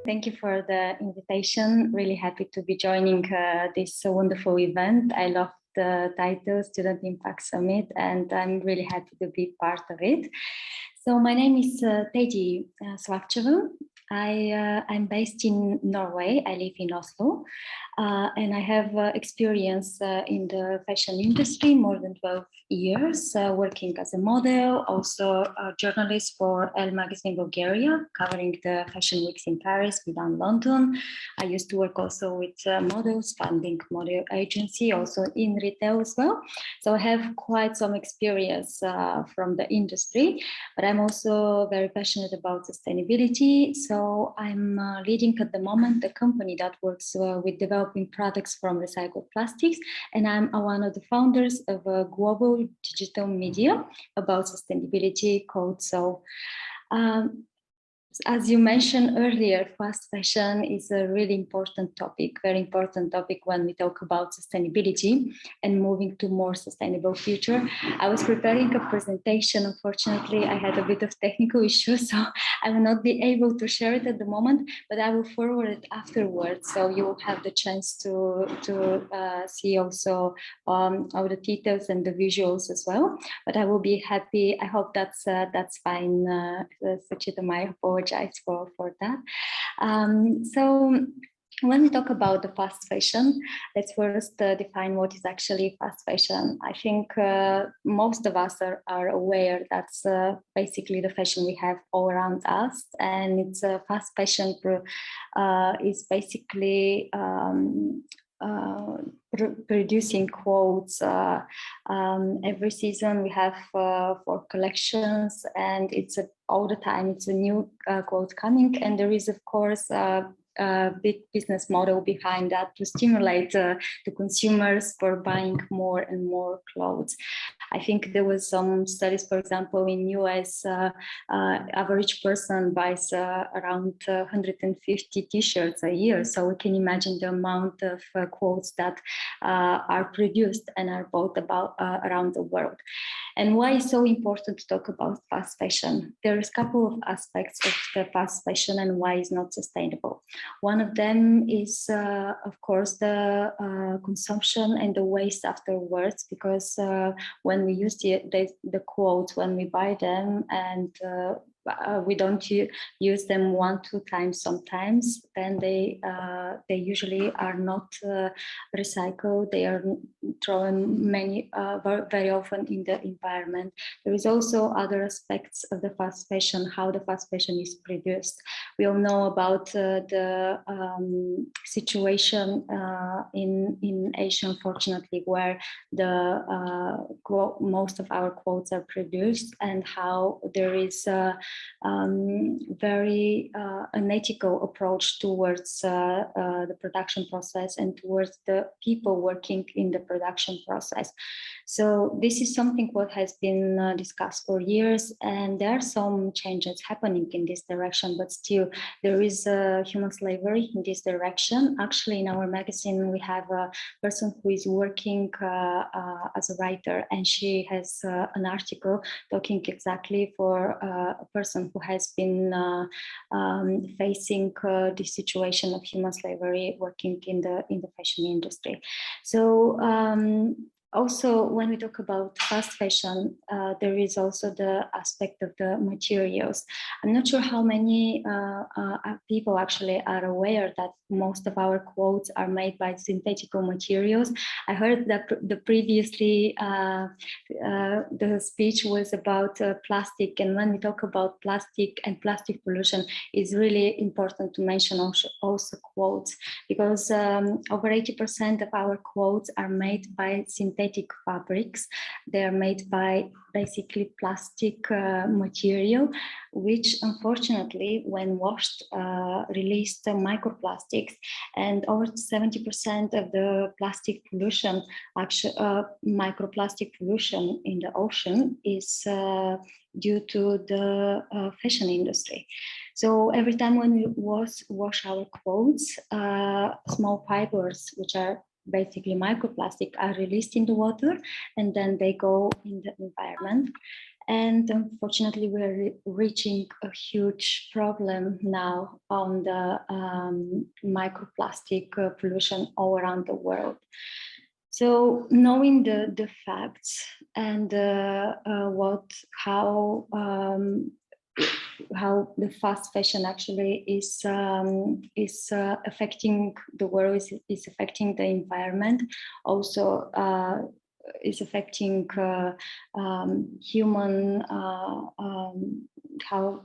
Thank you for the invitation. Really happy to be joining this wonderful event. I love the title Student Impact Summit, and I'm really happy to be part of it. So my name is Teji Swakchevu. I'm based in Norway. I live in Oslo, and I have experience in the fashion industry, more than 12 years, working as a model, also a journalist for Elle Magazine Bulgaria, covering the fashion weeks in Paris, Milan, London. I used to work also with models, funding model agency, also in retail as well. So I have quite some experience from the industry, but I'm also very passionate about sustainability. So I'm leading at the moment a company that works with developing products from recycled plastics. And I'm one of the founders of a global digital media about sustainability called So. As you mentioned earlier, fast fashion is a really important topic, very important topic when we talk about sustainability and moving to more sustainable future. I was preparing a presentation. Unfortunately, I had a bit of technical issues, so I will not be able to share it at the moment, but I will forward it afterwards. So you will have the chance to see also all the details and the visuals as well. But I will be happy. I hope that's fine. Suchita, my apologies for that. So when we talk about the fast fashion, let's first define what is actually fast fashion. I think most of us are aware that's basically the fashion we have all around us, and it's fast fashion is basically producing quotes. Every season we have 4 collections, and it's all the time it's a new quote coming, and there is of course a big business model behind that to stimulate the consumers for buying more and more clothes. I think there was some studies, for example, in US, average person buys around 150 t-shirts a year. So we can imagine the amount of quotes that are produced and are bought about around the world. And why is so important to talk about fast fashion? There is a couple of aspects of the fast fashion and why it's not sustainable. One of them is, of course, the consumption and the waste afterwards, because when we use the quotes, when we buy them and we don't use them 1-2 times sometimes, then they usually are not recycled. They are thrown very often in the environment. There is also other aspects of the fast fashion, how the fast fashion is produced. We all know about the situation in Asia, unfortunately, where most of our quotes are produced, and how there is very unethical approach towards the production process and towards the people working in the production process. So this is something what has been discussed for years, and there are some changes happening in this direction, but still there is human slavery in this direction. Actually, in our magazine, we have a person who is working as a writer, and she has an article talking exactly for a person who has been facing the situation of human slavery working in the fashion industry. So also, when we talk about fast fashion, there is also the aspect of the materials. I'm not sure how many people actually are aware that most of our quotes are made by synthetic materials. I heard that previously the speech was about plastic, and when we talk about plastic and plastic pollution, it's really important to mention also quotes, because over 80% of our quotes are made by synthetic fabrics. They are made by basically plastic material, which unfortunately, when washed, released microplastics, and over 70% of the plastic pollution, actually microplastic pollution in the ocean, is due to the fashion industry. So every time when we wash our clothes, small fibers, which are basically microplastic, are released in the water, and then they go in the environment. And unfortunately, we're reaching a huge problem now on the microplastic pollution all around the world. So knowing the facts and how the fast fashion actually is affecting the world, is affecting the environment, also is affecting human how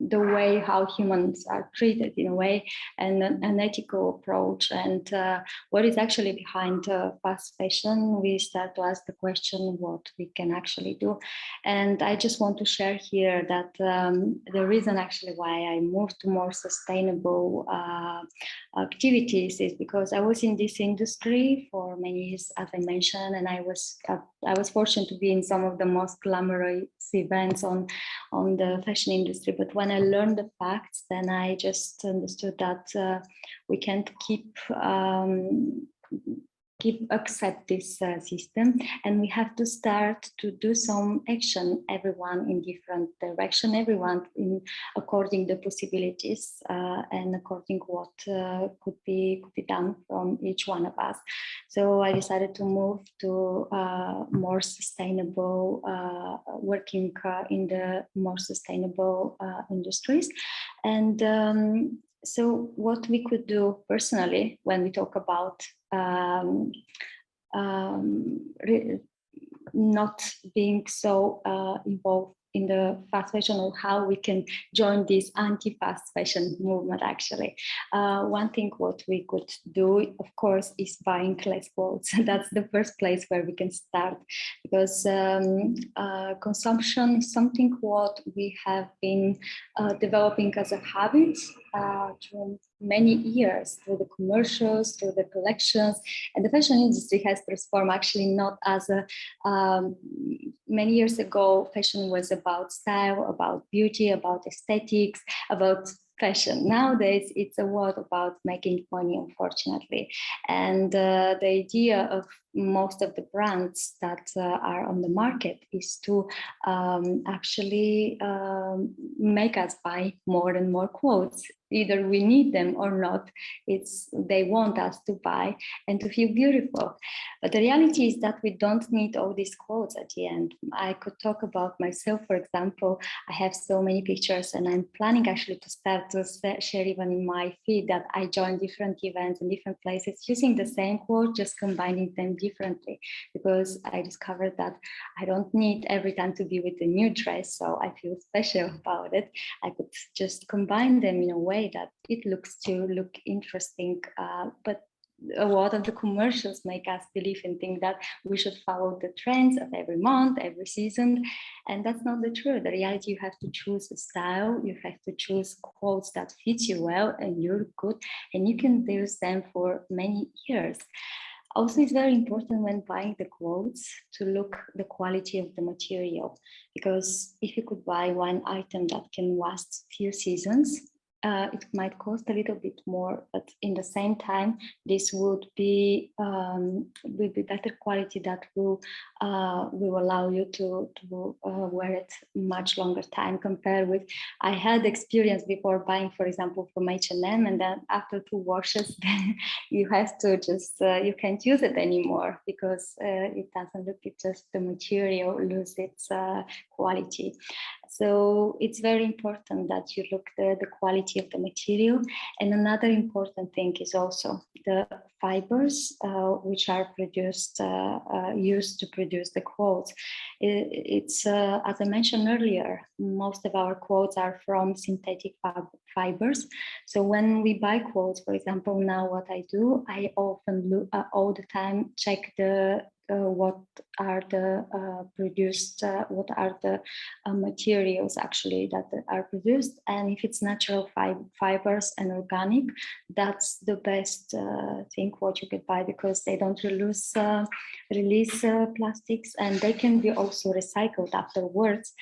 the way how humans are treated in a way, and an ethical approach, and what is actually behind fast fashion. We start to ask the question what we can actually do. And I just want to share here that the reason actually why I moved to more sustainable activities is because I was in this industry for many years, as I mentioned, and I was fortunate to be in some of the most glamorous events on the fashion industry. But when I learned the facts, then I just understood that we can't accept this system, and we have to start to do some action, everyone in different direction, everyone in according the possibilities and according what could be done from each one of us. So I decided to move to more sustainable working in the more sustainable industries. And so what we could do personally when we talk about not being so involved in the fast fashion, or how we can join this anti-fast fashion movement actually. One thing what we could do, of course, is buying less clothes. That's the first place where we can start, because consumption is something what we have been developing as a habit through many years, through the commercials, through the collections. And the fashion industry has transformed actually not as a many years ago, fashion was about style, about beauty, about aesthetics, about fashion. Nowadays, it's a lot about making money, unfortunately. And the idea of most of the brands that are on the market is to actually make us buy more and more clothes. Either we need them or not, they want us to buy and to feel beautiful. But the reality is that we don't need all these clothes at the end. I could talk about myself, for example. I have so many pictures, and I'm planning actually to start to share even in my feed that I joined different events in different places using the same clothes, just combining them differently, because I discovered that I don't need every time to be with a new dress, so I feel special about it. I could just combine them in a way that it looks to look interesting, but a lot of the commercials make us believe and think that we should follow the trends of every month, every season. And that's not the truth. The reality, you have to choose a style, you have to choose clothes that fit you well and you're good, and you can use them for many years. Also, it's very important when buying the clothes to look the quality of the material, because if you could buy one item that can last few seasons, it might cost a little bit more, but in the same time, this would be better quality that will allow you to wear it much longer time compared with. I had experience before buying, for example, from H&M, and then after 2 washes, then you have to just you can't use it anymore because it doesn't look. It just the material lose its quality. So it's very important that you look the quality of the material. And another important thing is also the fibers which are produced, used to produce the clothes. It's as I mentioned earlier, most of our clothes are from synthetic fibers. So when we buy clothes, for example, now what I do, I often look all the time, check the what are the materials actually that are produced, and if it's natural fibers and organic, that's the best thing what you could buy, because they don't release plastics, and they can be also recycled afterwards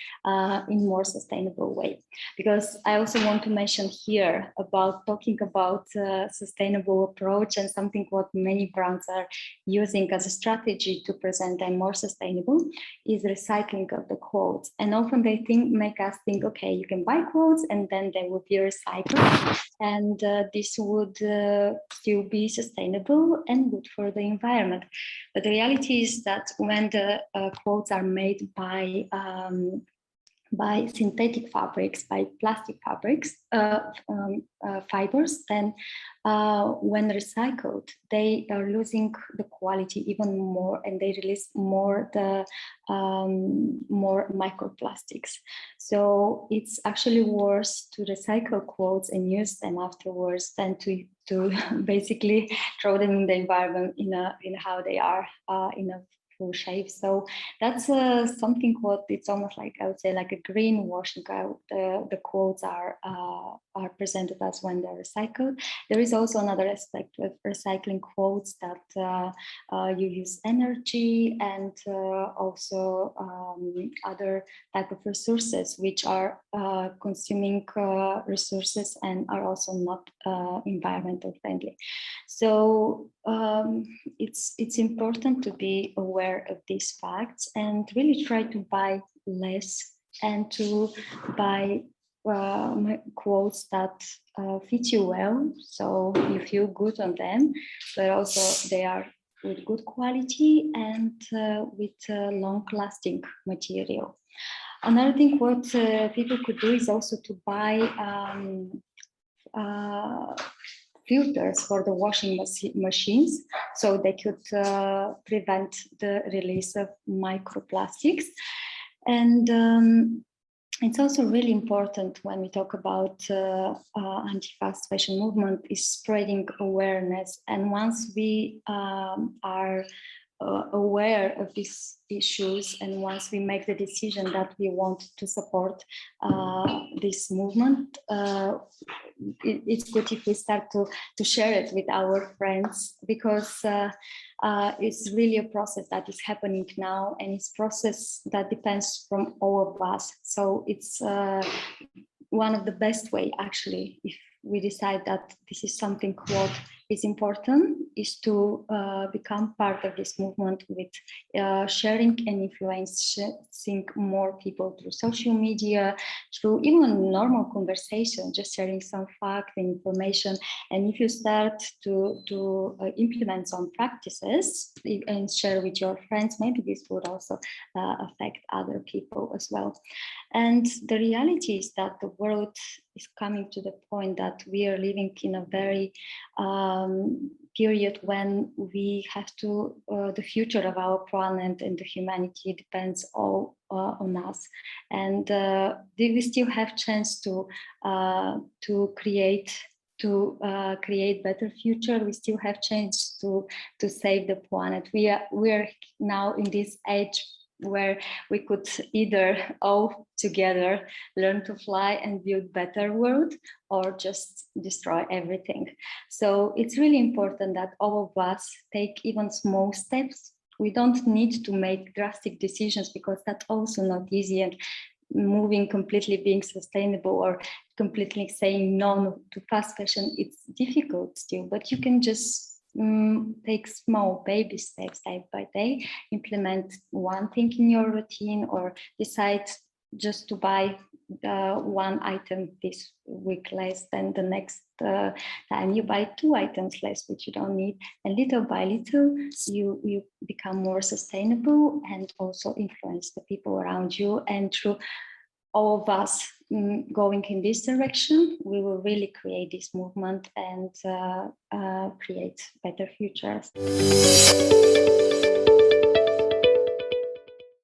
in more sustainable way. Because I also want to mention here about talking about sustainable approach, and something what many brands are using as a strategy strategy to present them more sustainable is recycling of the quotes. And often they make us think, okay, you can buy quotes and then they will be recycled, and this would still be sustainable and good for the environment. But the reality is that when the quotes are made by synthetic fabrics, by plastic fabrics, fibers, then when recycled, they are losing the quality even more, and they release more microplastics. So it's actually worse to recycle quotes and use them afterwards than to basically throw them in the environment in how they are in a full shape. So that's something what it's almost like, I would say, like a greenwashing. The quotes are presented as when they're recycled. There is also another aspect with recycling quotes that you use energy and also other type of resources which are consuming resources and are also not environmental friendly. So it's important to be aware of these facts and really try to buy less and to buy quotes that fit you well, so you feel good on them, but also they are with good quality and with long-lasting material. Another thing what people could do is also to buy filters for the washing machines, so they could prevent the release of microplastics. And it's also really important when we talk about anti-fast fashion movement is spreading awareness. And once we are aware of these issues, and once we make the decision that we want to support this movement, it's good if we start to share it with our friends, because it's really a process that is happening now, and it's a process that depends from all of us. So it's one of the best way, actually, if we decide that this is something what is important, is to become part of this movement with sharing and influencing more people through social media, through even normal conversation, just sharing some fact and information. And if you start to implement some practices and share with your friends, maybe this would also affect other people as well. And the reality is that the world is coming to the point that we are living in a very period when we have to, the future of our planet and the humanity depends all on us. And we still have chance to create better future. We still have chance to save the planet. We are now in this age where we could either all together learn to fly and build better world, or just destroy everything. So it's really important that all of us take even small steps. We don't need to make drastic decisions, because that's also not easy, and moving completely being sustainable or completely saying no to fast fashion, it's difficult still, but you can just take small baby steps day by day, implement one thing in your routine, or decide just to buy one item this week less than the next time you buy 2 items less which you don't need, and little by little you become more sustainable and also influence the people around you. And through all of us going in this direction, we will really create this movement and create better futures.